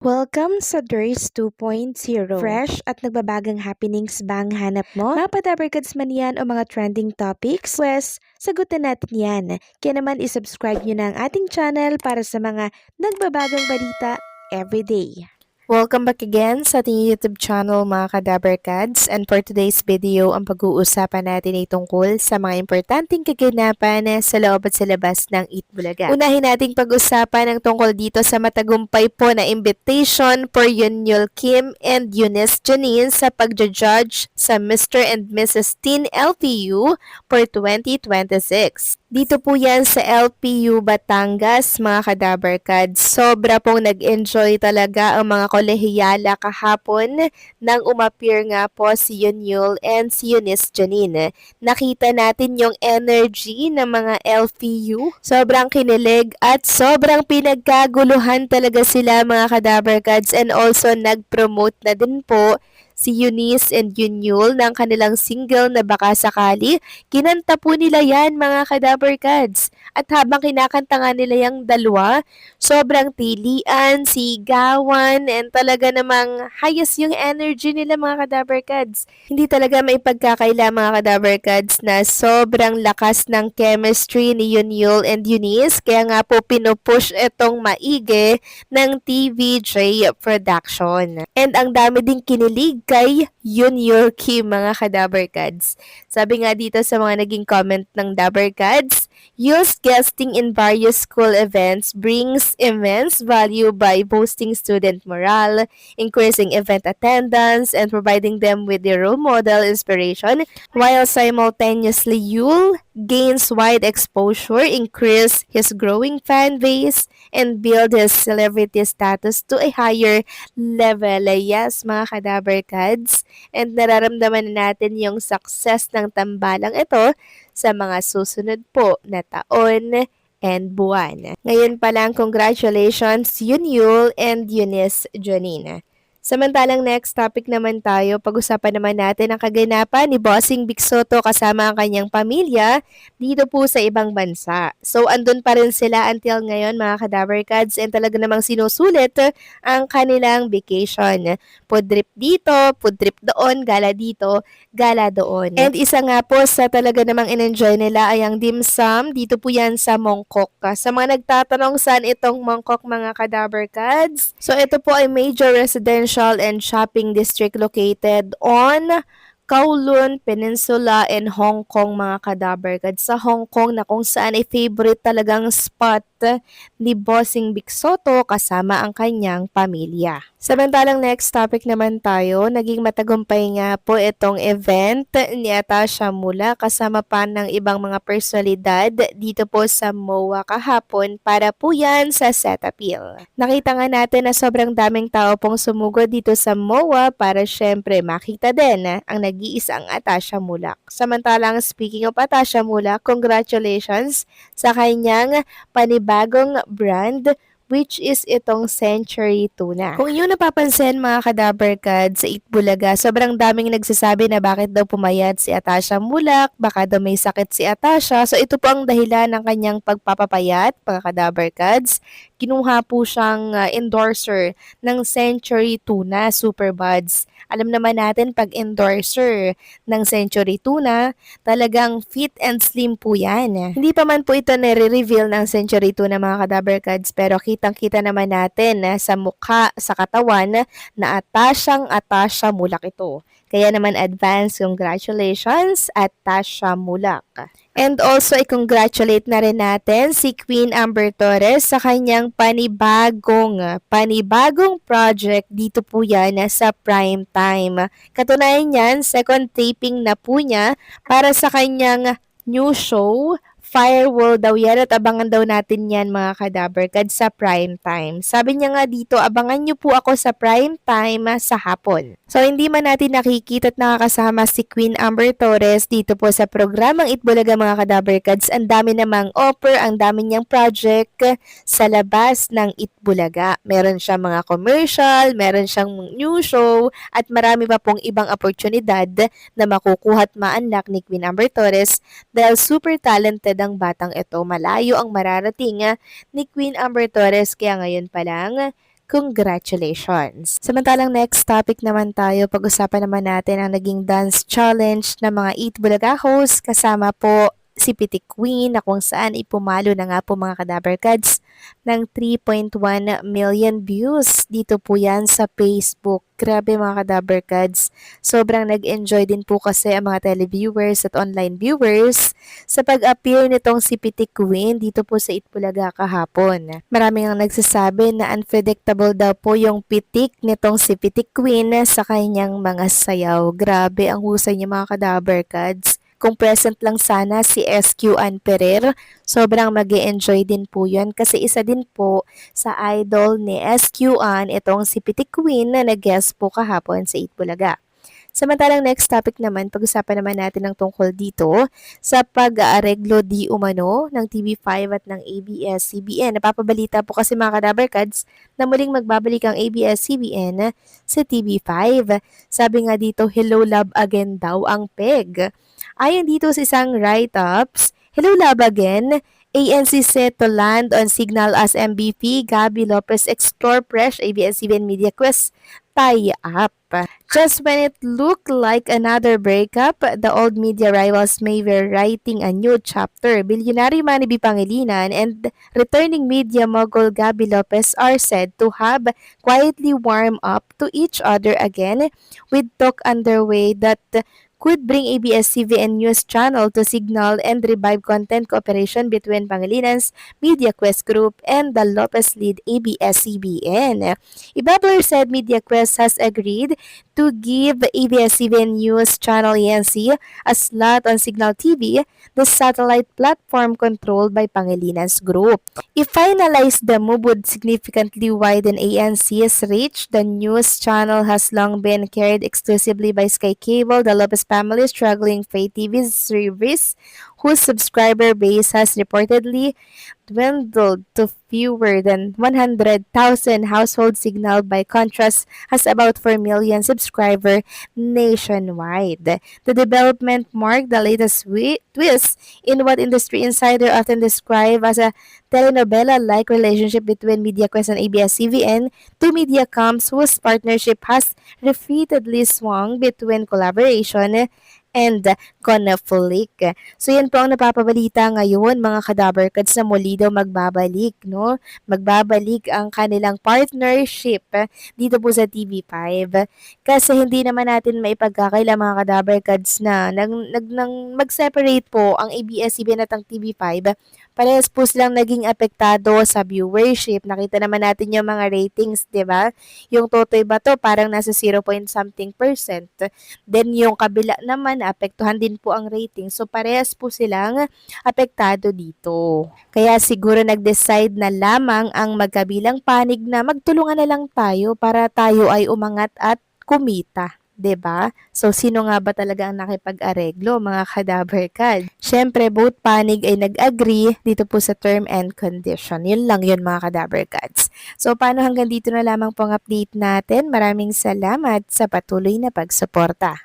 Welcome sa Durs 2.0. Fresh at nagbabagang happenings ba ang hanap mo? Mga padabarkads man yan o mga trending topics? Pwes, sagutin natin yan. Kaya naman isubscribe nyo na ang ating channel para sa mga nagbabagang balita everyday. Welcome back again sa ating YouTube channel mga Kadabarkads, and for today's video, ang pag-uusapan natin ay tungkol sa mga importanteng kaganapan sa loob at sa labas ng Eat Bulaga. Unahin nating pag-usapan ang tungkol dito sa matagumpay po na invitation for Yunyul Kim and Eunice Janine sa pagja-judge sa Mr. and Mrs. Teen LPU for 2026. Dito po yan sa LPU Batangas, mga Kadabarkads. Sobra pong nag-enjoy talaga ang mga kolehiyala kahapon nang umappear nga po si Yunyul and si Eunice Janine. Nakita natin yung energy ng mga LPU. Sobrang kinilig at sobrang pinagkaguluhan talaga sila, mga Kadabarkads, and also nag-promote na din po si Eunice and Yunyul ng kanilang single na Baka Sakali. Kinanta po nila yan, mga Kadabarkads. At habang kinakanta nga nila yung dalawa, sobrang tilian, sigawan, and talaga namang hayas yung energy nila, mga Kadabarkads. Hindi talaga may pagkakaila, mga Kadabarkads, na sobrang lakas ng chemistry ni Yunyul and Eunice. Kaya nga po pinupush itong maigi ng TVJ Production. And ang dami ding kinilig kay Yunyul Kim, mga Kadabarkads. Sabi nga dito sa mga naging comment ng Dabarkads, Yul's guesting in various school events brings immense value by boosting student morale, increasing event attendance, and providing them with their role model inspiration, while simultaneously Yul gains wide exposure, increase his growing fan base, and build his celebrity status to a higher level. Yes, mga Kadabarkads, and nararamdaman natin yung success ng tambalang ito sa mga susunod po na taon and buwan. Ngayon pa lang, congratulations Yunyul and Eunice Janine. Samantalang next topic naman tayo, pag-usapan naman natin ang kaganapan ni Bossing Vic Soto kasama ang kanyang pamilya dito po sa ibang bansa. So andun pa rin sila until ngayon, mga Kadabarkads, and talaga namang sinusulit ang kanilang vacation. Food trip dito, food trip doon, gala dito, gala doon. And isa nga po sa talaga namang in-enjoy nila ay ang dim sum. Dito po yan sa Mongkok. Sa mga nagtatanong saan itong Mongkok, mga Kadabarkads, so ito po ay major residential and shopping district located on Kowloon Peninsula in Hong Kong, mga Kadabarkads. Sa Hong Kong na kung saan ay favorite talagang spot ni Bossing Vic Soto kasama ang kanyang pamilya. Samantalang next topic naman tayo, naging matagumpay nga po itong event ni Atasha Mula kasama pa ng ibang mga personalidad dito po sa MOA kahapon para po yan sa Cetaphil. Nakita nga natin na sobrang daming tao pong sumugod dito sa MOA para syempre makita din ang nag-iisang Atasha Mulak. Samantalang speaking of Atasha Mulak, congratulations sa kanyang panibagong brand, which is itong Century Tuna. Kung inyo napapansin, mga Kadabarkads, sa Eat Bulaga, sobrang daming nagsasabi na bakit daw pumayat si Atasha Mulak, baka daw may sakit si Atasha. So ito po ang dahilan ng kanyang pagpapapayat, mga Kadabarkads. Kinuha po siyang endorser ng Century Tuna Super Buds. Alam naman natin pag endorser ng Century Tuna, talagang fit and slim po yan. Hindi pa man po ito nare-reveal ng Century Tuna, mga Kadabarkads, pero kitang-kita naman natin sa mukha, sa katawan na Atasha Mulak ito. Kaya naman advance congratulations at Atasha Mulak. And also i-congratulate na rin natin si Queen Amber Torres sa kanyang panibagong project dito po yan sa Prime Time. Katunayan yan, second taping na po niya para sa kanyang new show, Fireworld daw yan, at abangan daw natin yan, mga Kadabarkads, sa Prime Time. Sabi niya nga dito, abangan niyo po ako sa Prime Time sa hapon. So hindi man natin nakikita at nakakasama si Queen Amber Torres dito po sa programang Eat Bulaga, mga Kadabarkads. Ang dami namang offer, ang dami niyang project sa labas ng Eat Bulaga. Meron siyang mga commercial, meron siyang new show, at marami pa pong ibang oportunidad na makukuha at ma-unlock ni Queen Amber Torres dahil super talented ang batang ito. Malayo ang mararating ni Queen Amber Torres, kaya ngayon pa lang congratulations! Samantalang next topic naman tayo, pag-usapan naman natin ang naging dance challenge ng mga Eat Bulaga hosts kasama po si Pitik Queen na kung saan ipumalo na nga po mga Kadaber Cats ng 3.1 million views. Dito po yan sa Facebook. Grabe mga Kadaber Cats. Sobrang nag-enjoy din po kasi ang mga televiewers at online viewers sa pag-appear nitong si Pitik Queen dito po sa Itbulaga kahapon. Maraming ang nagsasabi na unpredictable daw po yung pitik nitong si Pitik Queen sa kanyang mga sayaw. Grabe ang husay niya mga Kadaber Cats. Kung present lang sana si SQ Ann Pereira, sobrang mag-e-enjoy din po yun kasi isa din po sa idol ni SQ Ann itong si Pitik Queen na nag-guest po kahapon sa Itbulaga. Samantalang next topic naman, pag-usapan naman natin ng tungkol dito sa pag-aareglo di umano ng TV5 at ng ABS-CBN. Napapabalita po kasi mga Kadaber Cats na muling magbabalik ang ABS-CBN sa TV5. Sabi nga dito, hello love again daw ang PEG. Ayon dito sa isang write-ups, hello love again, ANC set to land on signal as MVP, Gabby Lopez explore fresh ABS-CBN Media Quest tie-up. Just when it looked like another breakup, the old media rivals may be writing a new chapter. Billionaire Manny B. Pangilinan and returning media mogul Gabby Lopez are said to have quietly warmed up to each other again, with talk underway that could bring ABS-CBN News Channel to signal and revive content cooperation between Pangalinan's Media Quest Group and the Lopez-led ABS-CBN. Ibabler said Media Quest has agreed to give ABS-CBN News Channel ANC a slot on Signal TV, the satellite platform controlled by Pangalinan's Group. If finalized, the move would significantly widen ANC's reach. The news channel has long been carried exclusively by Sky Cable, the Lopez family struggling pay TV service, whose subscriber base has reportedly dwindled to fewer than 100,000 households. Signal, by contrast, has about 4 million subscribers nationwide. The development marked the latest twist in what industry insider often describe as a telenovela-like relationship between MediaQuest and ABS-CBN, two Mediacoms whose partnership has repeatedly swung between collaboration and conflict. So yan po ang napapabalita ngayon mga Kadaber Cats na muli daw magbabalik, no? Magbabalik ang kanilang partnership dito po sa TV5. Kasi hindi naman natin maipagkakaila mga Kadaber Cats na nang mag-separate po ang ABS-CBN at ang TV5. Parehas po silang naging apektado sa viewership. Nakita naman natin yung mga ratings, di ba? Yung Totoy Bato parang nasa 0 point something %. Then yung kabila naman, apektuhan din po ang rating. So parehas po silang apektado dito. Kaya siguro nag-decide na lamang ang magkabilang panig na magtulungan na lang tayo para tayo ay umangat at kumita. 'Di ba? So sino nga ba talaga ang nakipag-areglo mga Kadaber Cats? Syempre both panig ay nag-agree dito po sa term and condition. Yun lang yun mga Kadaber Cats. So paano hanggang dito na lamang pong update natin. Maraming salamat sa patuloy na pagsuporta.